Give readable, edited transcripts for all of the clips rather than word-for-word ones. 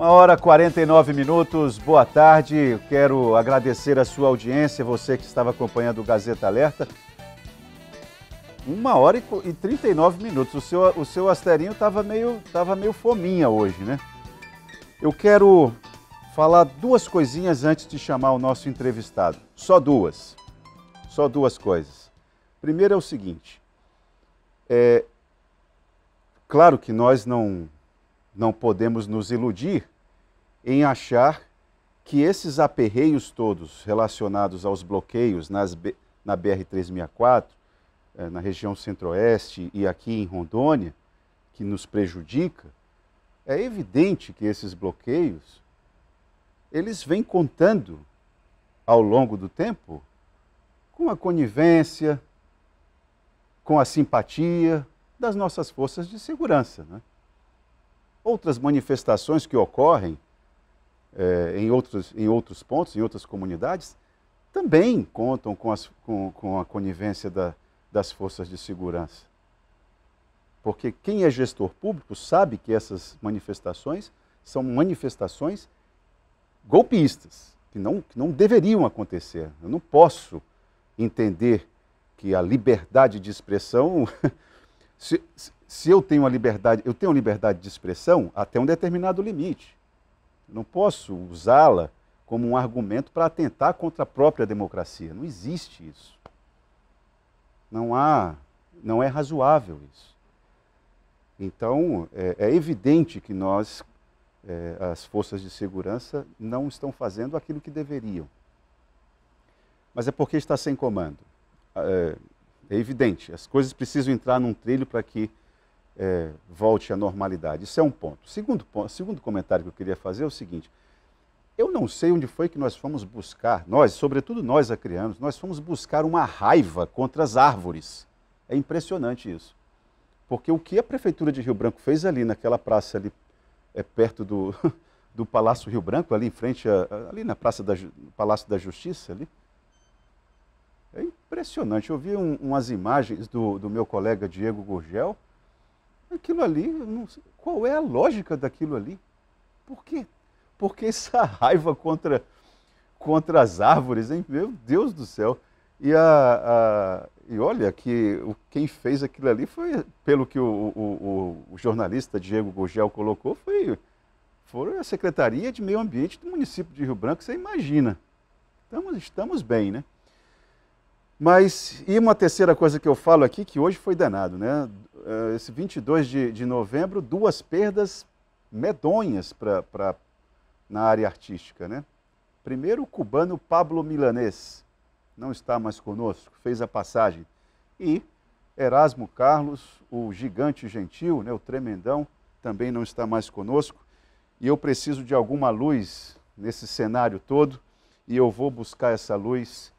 1h49, boa tarde. Quero agradecer a sua audiência, você que estava acompanhando o Gazeta Alerta. 1h39. O seu Asterinho estava meio fominha hoje, né? Eu quero falar duas coisinhas antes de chamar o nosso entrevistado. Só duas coisas. Primeiro é o seguinte, claro que nós não podemos nos iludir em achar que esses aperreios todos relacionados aos bloqueios na BR-364, na região centro-oeste e aqui em Rondônia, que nos prejudica, é evidente que esses bloqueios, eles vêm contando ao longo do tempo com a conivência, com a simpatia das nossas forças de segurança, né? Outras manifestações que ocorrem em outros pontos, em outras comunidades, também contam com a conivência das forças de segurança. Porque quem é gestor público sabe que essas manifestações são manifestações golpistas, que não deveriam acontecer. Eu não posso entender que a liberdade de expressão... Se eu tenho liberdade de expressão até um determinado limite. Eu não posso usá-la como um argumento para atentar contra a própria democracia. Não existe isso. Não é razoável isso. Então, é evidente que as forças de segurança, não estão fazendo aquilo que deveriam. Mas é porque está sem comando. É evidente, as coisas precisam entrar num trilho para que volte à normalidade. Isso é um ponto. Segundo comentário que eu queria fazer é o seguinte, eu não sei onde foi que nós fomos buscar, sobretudo nós acrianos, nós fomos buscar uma raiva contra as árvores. É impressionante isso. Porque o que a Prefeitura de Rio Branco fez ali naquela praça ali, perto do Palácio Rio Branco, ali em frente, ali na praça do Palácio da Justiça, ali, é impressionante. Eu vi umas imagens do meu colega Diego Gurgel. Aquilo ali, não sei, qual é a lógica daquilo ali? Por quê? Por que essa raiva contra as árvores, hein? Meu Deus do céu! E olha que quem fez aquilo ali foi, pelo que o jornalista Diego Gurgel colocou, foi a Secretaria de Meio Ambiente do município de Rio Branco. Você imagina. Estamos bem, né? Mas, e uma terceira coisa que eu falo aqui, que hoje foi danado, né? Esse 22 de novembro, duas perdas medonhas na área artística, né? Primeiro, o cubano Pablo Milanés, não está mais conosco, fez a passagem. E Erasmo Carlos, o gigante gentil, né, o tremendão, também não está mais conosco. E eu preciso de alguma luz nesse cenário todo, e eu vou buscar essa luz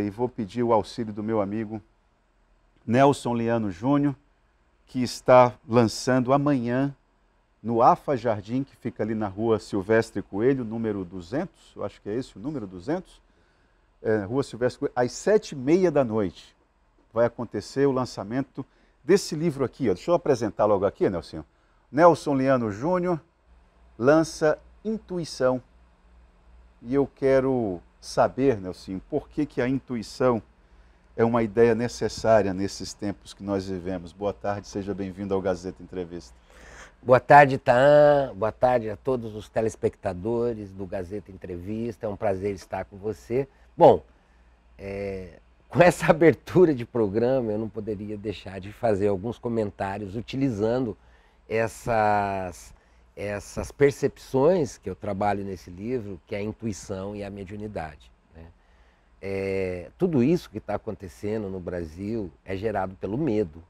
e vou pedir o auxílio do meu amigo Nelson Liano Júnior, que está lançando amanhã no AFA Jardim, que fica ali na rua Silvestre Coelho, número 200, eu acho que é esse o número 200, rua Silvestre Coelho, às 7h30 da noite. Vai acontecer o lançamento desse livro aqui, ó. Deixa eu apresentar logo aqui, Nelson. Nelson Liano Júnior lança Intuição. E eu quero saber, Nelson, por que a intuição é uma ideia necessária nesses tempos que nós vivemos. Boa tarde, seja bem-vindo ao Gazeta Entrevista. Boa tarde, Taan. Boa tarde a todos os telespectadores do Gazeta Entrevista. É um prazer estar com você. Bom, com essa abertura de programa, eu não poderia deixar de fazer alguns comentários utilizando essas percepções que eu trabalho nesse livro, que é a intuição e a mediunidade, né? Tudo isso que está acontecendo no Brasil é gerado pelo medo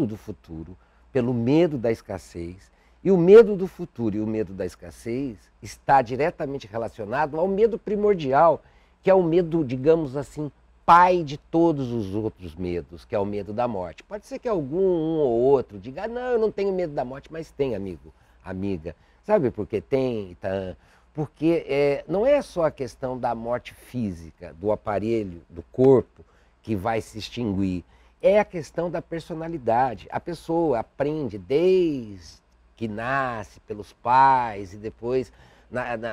do futuro, pelo medo da escassez. E o medo do futuro e o medo da escassez está diretamente relacionado ao medo primordial, que é o medo, digamos assim, pai de todos os outros medos, que é o medo da morte. Pode ser que um ou outro diga, não, eu não tenho medo da morte, mas tem, amigo, amiga. Sabe por que tem? Porque não é só a questão da morte física, do aparelho, do corpo, que vai se extinguir. É a questão da personalidade. A pessoa aprende desde que nasce pelos pais e depois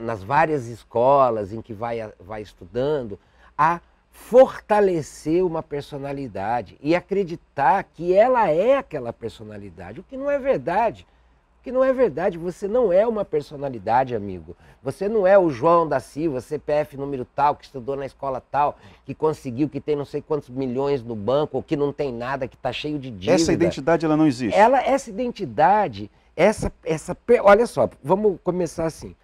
nas várias escolas em que vai estudando, a fortalecer uma personalidade e acreditar que ela é aquela personalidade, o que não é verdade. O que não é verdade, você não é uma personalidade, amigo. Você não é o João da Silva, CPF número tal, que estudou na escola tal, que conseguiu, que tem não sei quantos milhões no banco, ou que não tem nada, que está cheio de dívida. Essa identidade, ela não existe. Essa identidade, olha só, vamos começar assim.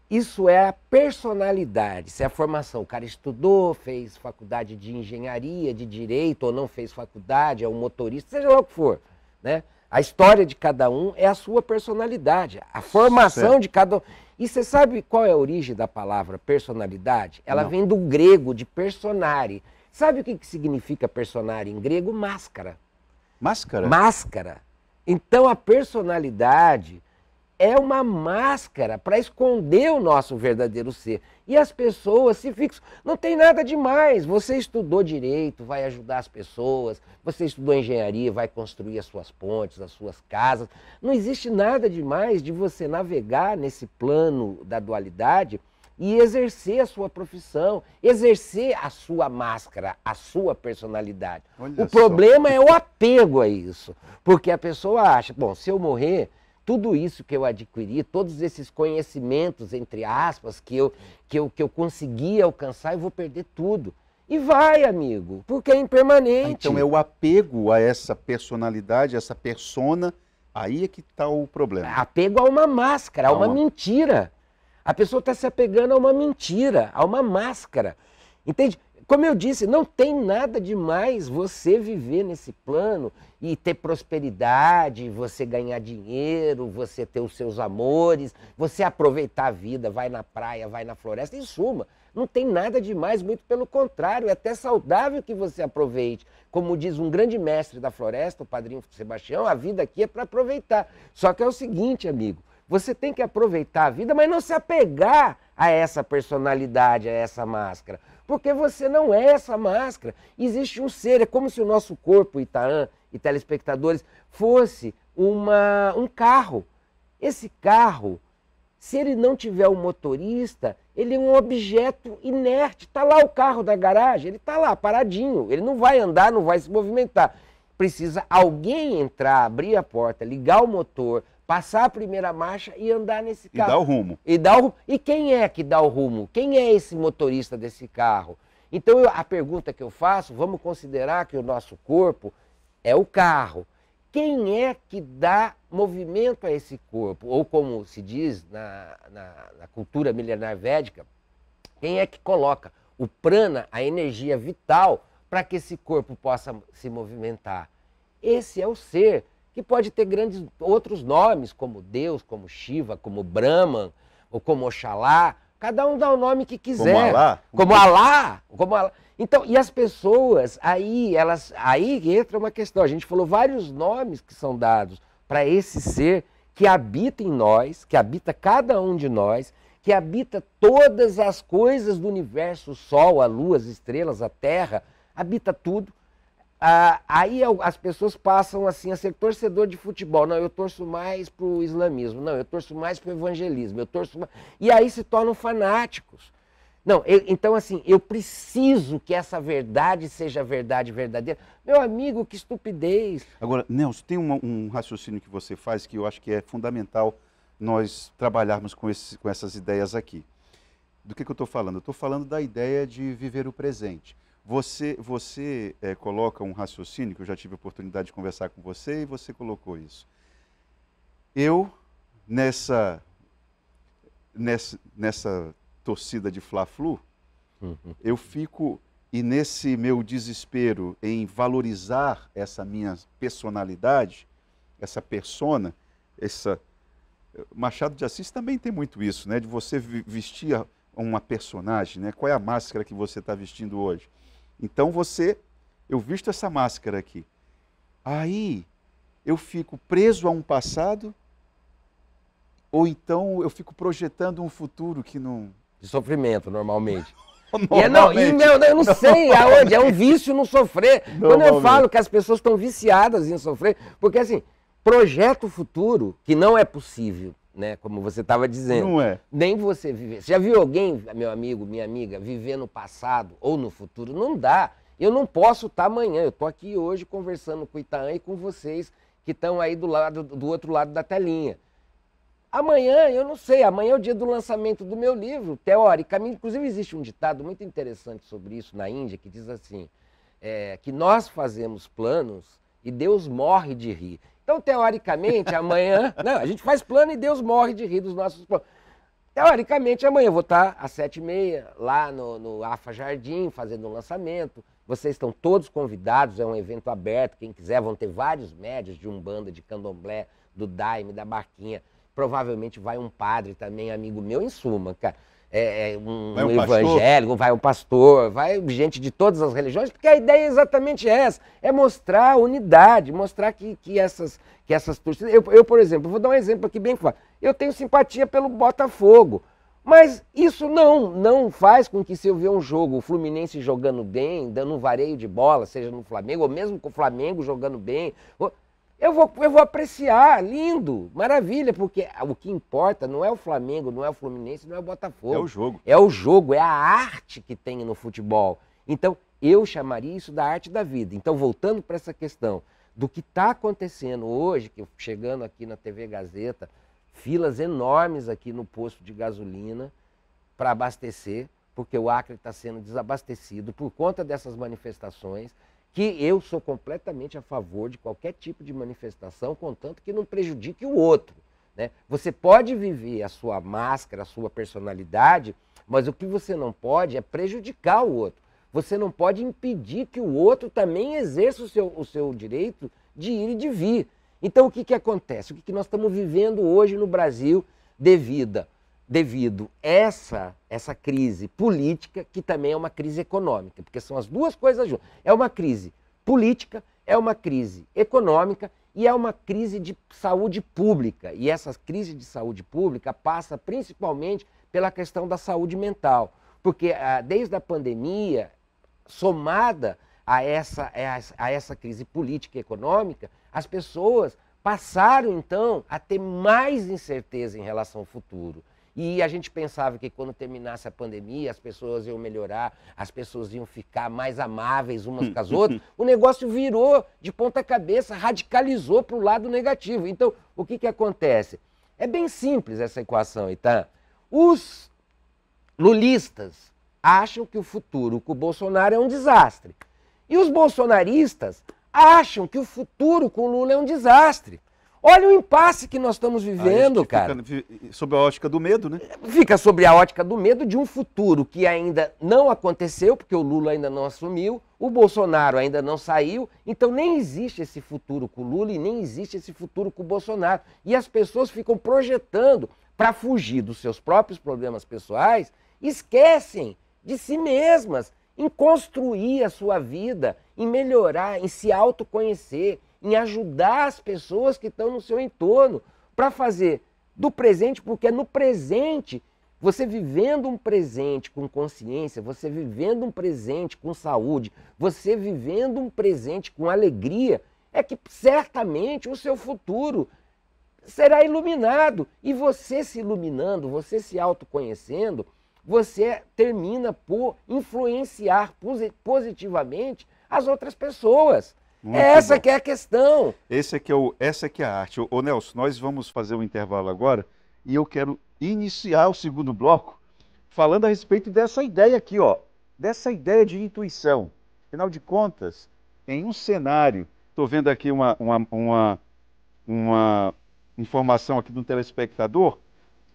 Isso é a personalidade, isso é a formação. O cara estudou, fez faculdade de engenharia, de direito, ou não fez faculdade, é um motorista, seja lá o que for, né? A história de cada um é a sua personalidade, a formação de cada um. E você sabe qual é a origem da palavra personalidade? Ela vem do grego, de personare. Sabe o que significa personare em grego? Máscara. Máscara? Máscara. Então a personalidade é uma máscara para esconder o nosso verdadeiro ser. E as pessoas se fixam. Não tem nada demais. Você estudou direito, vai ajudar as pessoas. Você estudou engenharia, vai construir as suas pontes, as suas casas. Não existe nada demais de você navegar nesse plano da dualidade e exercer a sua profissão, exercer a sua máscara, a sua personalidade. Olha o problema é o apego a isso. Porque a pessoa acha, bom, se eu morrer, tudo isso que eu adquiri, todos esses conhecimentos, entre aspas, que eu consegui alcançar, eu vou perder tudo. E vai, amigo, porque é impermanente. Então é o apego a essa personalidade, essa persona, aí é que está o problema. Apego a uma máscara, a uma mentira. A pessoa está se apegando a uma mentira, a uma máscara. Entende? Como eu disse, não tem nada demais você viver nesse plano e ter prosperidade, você ganhar dinheiro, você ter os seus amores, você aproveitar a vida, vai na praia, vai na floresta, em suma. Não tem nada demais, muito pelo contrário, é até saudável que você aproveite. Como diz um grande mestre da floresta, o Padrinho Sebastião, a vida aqui é para aproveitar. Só que é o seguinte, amigo, você tem que aproveitar a vida, mas não se apegar a essa personalidade, a essa máscara. Porque você não é essa máscara. Existe um ser, é como se o nosso corpo, Itaã e telespectadores, fosse um carro. Esse carro, se ele não tiver um motorista, ele é um objeto inerte. Está lá o carro da garagem, ele está lá paradinho. Ele não vai andar, não vai se movimentar. Precisa alguém entrar, abrir a porta, ligar o motor, passar a primeira marcha e andar nesse carro. E dar o rumo. E quem é que dá o rumo? Quem é esse motorista desse carro? Então a pergunta que eu faço, vamos considerar que o nosso corpo é o carro. Quem é que dá movimento a esse corpo? Ou como se diz na cultura milenar védica, quem é que coloca o prana, a energia vital, para que esse corpo possa se movimentar? Esse é o ser, que pode ter grandes outros nomes, como Deus, como Shiva, como Brahman, ou como Oxalá. Cada um dá o nome que quiser. Como Alá? Como Alá. Como Alá. Então, e as pessoas, aí entra uma questão. A gente falou vários nomes que são dados para esse ser que habita em nós, que habita cada um de nós, que habita todas as coisas do universo, o Sol, a Lua, as estrelas, a Terra, habita tudo. Aí as pessoas passam assim a ser torcedor de futebol. Não, eu torço mais para o islamismo. Não, eu torço mais para o evangelismo. E aí se tornam fanáticos. Não, então assim, eu preciso que essa verdade seja verdade verdadeira. Meu amigo, que estupidez. Agora, Nelson, tem um raciocínio que você faz que eu acho que é fundamental nós trabalharmos com essas ideias aqui. Do que eu estou falando? Eu estou falando da ideia de viver o presente. Você coloca um raciocínio, que eu já tive a oportunidade de conversar com você, e você colocou isso. Eu, nessa torcida de Fla-Flu, eu fico, e nesse meu desespero em valorizar essa minha personalidade, essa persona, Machado de Assis também tem muito isso, né? De você vestir uma personagem, né? Qual é a máscara que você está vestindo hoje? Então eu visto essa máscara aqui. Aí eu fico preso a um passado, ou então eu fico projetando um futuro que não... De sofrimento, normalmente. Normalmente. Eu não sei aonde, é um vício não sofrer. Quando eu falo que as pessoas estão viciadas em sofrer, porque assim, projeta o futuro, que não é possível, né? Como você estava dizendo. Não é. Nem você viver. Você já viu alguém, meu amigo, minha amiga, viver no passado ou no futuro? Não dá. Eu não posso estar amanhã. Eu estou aqui hoje conversando com o Itaã e com vocês que estão aí do outro lado da telinha. Amanhã, eu não sei, amanhã é o dia do lançamento do meu livro, teoricamente. Inclusive existe um ditado muito interessante sobre isso na Índia, que diz assim, que nós fazemos planos e Deus morre de rir. Então, teoricamente, amanhã... Não, a gente faz plano e Deus morre de rir dos nossos planos. Teoricamente, amanhã eu vou estar às 7h30 lá no AFA Jardim, fazendo um lançamento. Vocês estão todos convidados, é um evento aberto, quem quiser, vão ter vários médios de Umbanda, de Candomblé, do Daime, da Barquinha. Provavelmente vai um padre também, amigo meu, em suma, cara. Um evangélico, vai um pastor, vai gente de todas as religiões, porque a ideia é exatamente essa, é mostrar a unidade, mostrar que essas torcidas... Eu, por exemplo, vou dar um exemplo aqui bem claro. Eu tenho simpatia pelo Botafogo, mas isso não faz com que, se eu ver um jogo, o Fluminense jogando bem, dando um vareio de bola, seja no Flamengo, ou mesmo com o Flamengo jogando bem... Eu vou apreciar, lindo, maravilha, porque o que importa não é o Flamengo, não é o Fluminense, não é o Botafogo. É o jogo. É o jogo, é a arte que tem no futebol. Então, eu chamaria isso da arte da vida. Então, voltando para essa questão do que está acontecendo hoje, que chegando aqui na TV Gazeta, filas enormes aqui no posto de gasolina para abastecer, porque o Acre está sendo desabastecido por conta dessas manifestações, que eu sou completamente a favor de qualquer tipo de manifestação, contanto que não prejudique o outro, né? Você pode viver a sua máscara, a sua personalidade, mas o que você não pode é prejudicar o outro. Você não pode impedir que o outro também exerça o seu direito de ir e de vir. Então o que acontece? O que nós estamos vivendo hoje no Brasil devido essa crise política, que também é uma crise econômica, porque são as duas coisas juntas. É uma crise política, é uma crise econômica e é uma crise de saúde pública. E essa crise de saúde pública passa principalmente pela questão da saúde mental, porque desde a pandemia, somada a essa crise política e econômica, as pessoas passaram então a ter mais incerteza em relação ao futuro. E a gente pensava que quando terminasse a pandemia, as pessoas iam melhorar, as pessoas iam ficar mais amáveis umas com as outras. O negócio virou de ponta cabeça, radicalizou para o lado negativo. Então, o que acontece? É bem simples essa equação, Itaã. Os lulistas acham que o futuro com o Bolsonaro é um desastre. E os bolsonaristas acham que o futuro com o Lula é um desastre. Olha o impasse que nós estamos vivendo, cara. Fica sob a ótica do medo, né? Fica sob a ótica do medo de um futuro que ainda não aconteceu, porque o Lula ainda não assumiu, o Bolsonaro ainda não saiu, então nem existe esse futuro com o Lula e nem existe esse futuro com o Bolsonaro. E as pessoas ficam projetando para fugir dos seus próprios problemas pessoais, esquecem de si mesmas, em construir a sua vida, em melhorar, em se autoconhecer, em ajudar as pessoas que estão no seu entorno para fazer do presente, porque é no presente, você vivendo um presente com consciência, você vivendo um presente com saúde, você vivendo um presente com alegria, é que certamente o seu futuro será iluminado. E você se iluminando, você se autoconhecendo, você termina por influenciar positivamente as outras pessoas. Essa que é a questão. Essa que é a arte. Ô Nelson, nós vamos fazer um intervalo agora e eu quero iniciar o segundo bloco falando a respeito dessa ideia aqui, ó, dessa ideia de intuição. Afinal de contas, em um cenário, estou vendo aqui uma informação aqui do telespectador,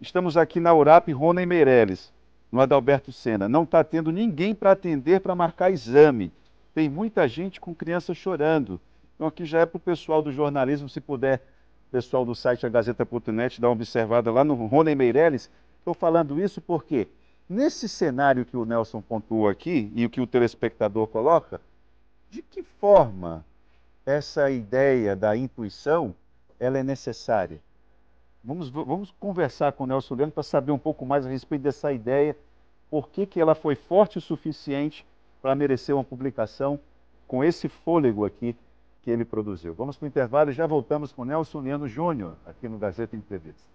estamos aqui na URAP Rony Meirelles, no Adalberto Senna, não está tendo ninguém para atender para marcar exame. Tem muita gente com criança chorando. Então aqui já é para o pessoal do jornalismo, se puder, pessoal do site agazeta.net, dar uma observada lá no Rony Meirelles. Estou falando isso porque nesse cenário que o Nelson pontuou aqui e o que o telespectador coloca, de que forma essa ideia da intuição ela é necessária? Vamos conversar com o Nelson Leandro para saber um pouco mais a respeito dessa ideia, por que ela foi forte o suficiente para merecer uma publicação com esse fôlego aqui que ele produziu. Vamos para o intervalo e já voltamos com Nelson Lino Júnior, aqui no Gazeta Entrevista.